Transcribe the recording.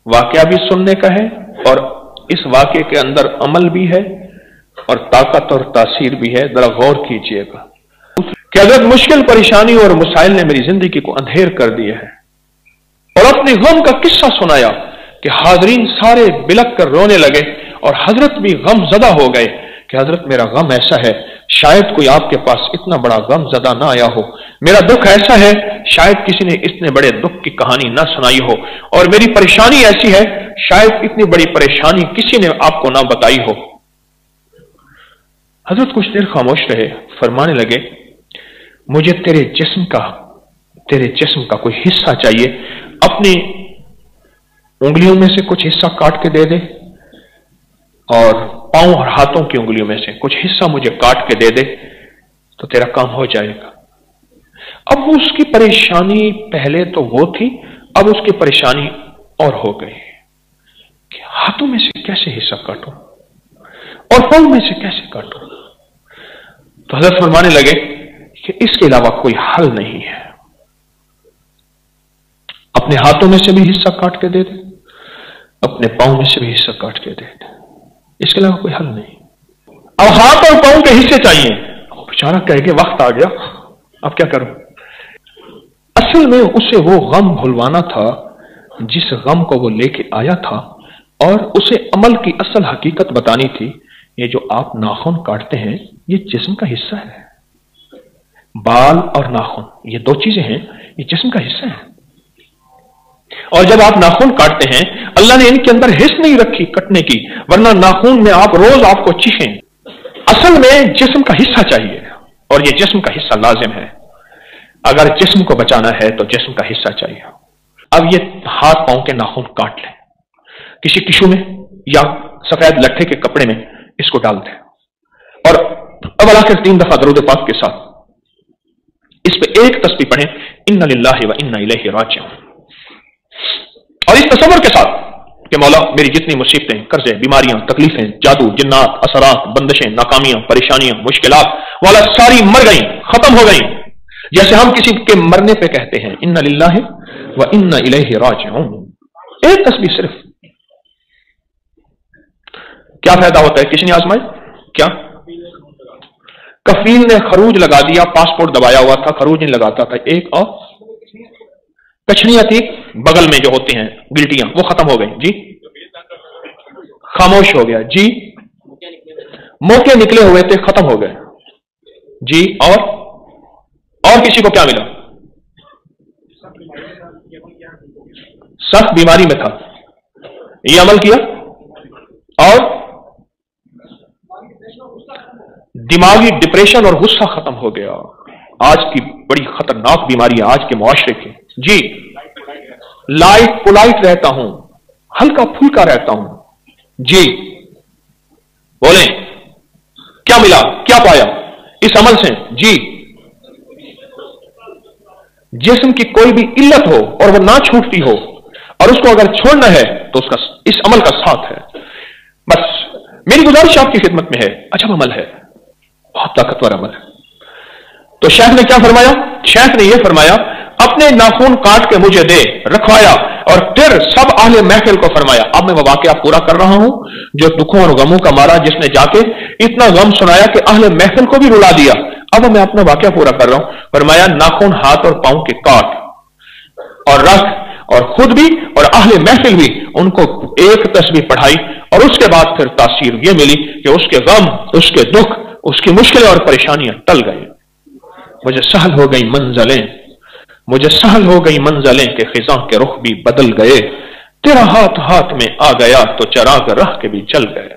वाकया भी सुनने का है और इस वाकये के अंदर अमल भी है और ताकत और तासीर भी है। जरा गौर कीजिएगा कि हजरत मुश्किल परेशानी और मसाइल ने मेरी जिंदगी को अंधेर कर दिया है, और अपने गम का किस्सा सुनाया कि हाजरीन सारे बिलक कर रोने लगे और हजरत भी गम ज़दा हो गए कि हजरत मेरा गम ऐसा है, शायद कोई आपके पास इतना बड़ा गम ज़दा ना आया हो। मेरा दुख ऐसा है, शायद किसी ने इतने बड़े दुख की कहानी ना सुनाई हो। और मेरी परेशानी ऐसी है, शायद इतनी बड़ी परेशानी किसी ने आपको ना बताई हो। हजरत कुछ देर खामोश रहे, फरमाने लगे, मुझे तेरे जिस्म का कोई हिस्सा चाहिए। अपनी उंगलियों में से कुछ हिस्सा काट के दे दे और पांव और हाथों की उंगलियों में से कुछ हिस्सा मुझे काट के दे दे तो तेरा काम हो जाएगा। अब वो उसकी परेशानी पहले तो वो थी, अब उसकी परेशानी और हो गई कि हाथों में से कैसे हिस्सा काटूं और पांव में से कैसे काटूं। तो हजरत फरमाने लगे कि इसके अलावा कोई हल नहीं है। अपने हाथों में से भी हिस्सा काट के दे दे, अपने पांव में से भी हिस्सा काट के दे दे, इसके अलावा कोई हल नहीं। अब हाथ और पांव के हिस्से चाहिए। बेचारा कह के वक्त आ गया, अब क्या करूं। असल में उसे वो गम भुलवाना था जिस गम को वो लेके आया था, और उसे अमल की असल हकीकत बतानी थी। ये जो आप नाखून काटते हैं ये जिस्म का हिस्सा है। बाल और नाखून ये दो चीजें हैं, ये जिस्म का हिस्सा है। और जब आप नाखून काटते हैं, अल्लाह ने इनके अंदर हिस्स नहीं रखी कटने की, वरना नाखून में आप रोज आपको चीखें। असल में जिस्म का हिस्सा चाहिए और ये जिस्म का हिस्सा लाजिम है। अगर जिस्म को बचाना है तो जिस्म का हिस्सा चाहिए। अब ये हाथ पांव के नाखून काट लें, किसी टिश्यू में या सफेद लट्ठे के कपड़े में इसको डाल दें, और अब आखिर 3 दफा दरूद पाक के साथ इस पे एक तस्बीह पढ़ें, इन्ना लिल्लाहि व इन्ना इलैहि राजिऊन। और इस तसव्वुर के साथ कि मौला मेरी जितनी मुसीबतें, कर्जे, बीमारियां, तकलीफें, जादू, जिन्नात, असरात, बंदिशें, नाकामियां, परेशानियां, मुश्किलात वाला सारी मर गई, खत्म हो गई। जैसे हम किसी के मरने पे कहते हैं इन्ना लिल्लाहि व इन्ना इलैहि राजिऊन। एक तस्बीह सिर्फ। क्या फायदा होता है? किसी ने आजमाई क्या? कफील ने खरूज लगा दिया, पासपोर्ट दबाया हुआ था, खरूज नहीं लगाता था। एक और कछड़ियां थी बगल में जो होती हैं गिल्टियां, वो खत्म हो गई जी, खामोश हो गया जी। मौके निकले हुए थे, खत्म हो गए जी। और किसी को क्या मिला? सख्त बीमारी में था, ये अमल किया और दिमागी डिप्रेशन और गुस्सा खत्म हो गया। आज की बड़ी खतरनाक बीमारी है आज के मुआशरे की जी। लाइट पोलाइट रहता हूं, हल्का फुल्का रहता हूं जी। बोले क्या मिला, क्या पाया इस अमल से जी? जिस्म की कोई भी इल्लत हो और वह ना छूटती हो और उसको अगर छोड़ना है तो उसका इस अमल का साथ है। बस मेरी गुजारिश आपकी खिदमत में है, अजब अमल है, बहुत ताकतवर अमल है। तो शेख ने क्या फरमाया? शेख ने यह फरमाया, अपने नाखून काट के मुझे दे, रखवाया, और फिर सब अहले महफिल को फरमाया। अब मैं वो वाकया पूरा कर रहा हूं जो दुखों और गमों का मारा, जिसने जाके इतना गम सुनाया कि अहले महफिल को भी रुला दिया। अब मैं अपना वाकया पूरा कर रहा हूं। फरमाया नाखून हाथ और पांव के काट और रख, और खुद भी और अहले महफिल भी उनको एक तस्बीह पढ़ाई, और उसके बाद फिर तासीर ये मिली कि उसके गम, उसके दुख, उसकी मुश्किलें और परेशानियां टल गए। मुझे सहल हो गई मंजिलें, मुझे सहल हो गई मंजिलें के खिज़ां के रुख भी बदल गए। तेरा हाथ हाथ में आ गया तो चराग राह के भी जल गए।